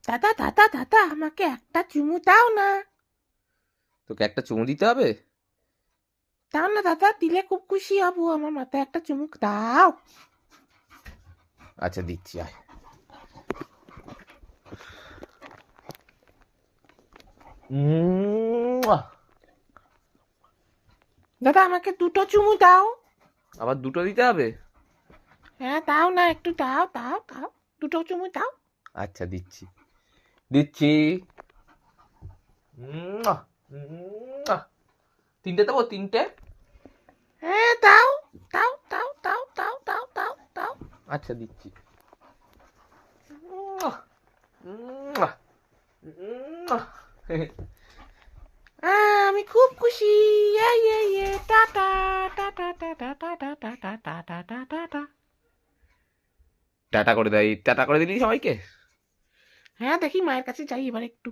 দাদা দাদা দাদা, আমাকে একটা চুমু দাও না। তোকে একটা চুমু দিতে হবে? দাও না দাদা, দিলে খুব খুশি হব। আমার মাথায় একটা চুমুক দাও। আচ্ছা দিচ্ছি, আয়। মুয়া! দাদা, আমাকে দুটো চুমু দাও। আবার দুটো দিতে হবে? হ্যাঁ দাও না, একটু দাও দাও দাও। দুটো চুমু দাও। আচ্ছা দিচ্ছি, দিচ্ছি। মুয়া! মুয়া! তিনটে দেবো, তিনটে? হ্যাঁ দাও দাও দাও দাও দাও দাও দাও দাও। আচ্ছা দিচ্ছি। মুয়া! মুয়া! মুয়া! আমি খুব খুশি। Tata tata tata tata tata tata tata tata. Tata করে দেয়, টাটা করে দিলি সবাইকে? হ্যাঁ দেখি, মায়ের কাছে যাই এবার একটু।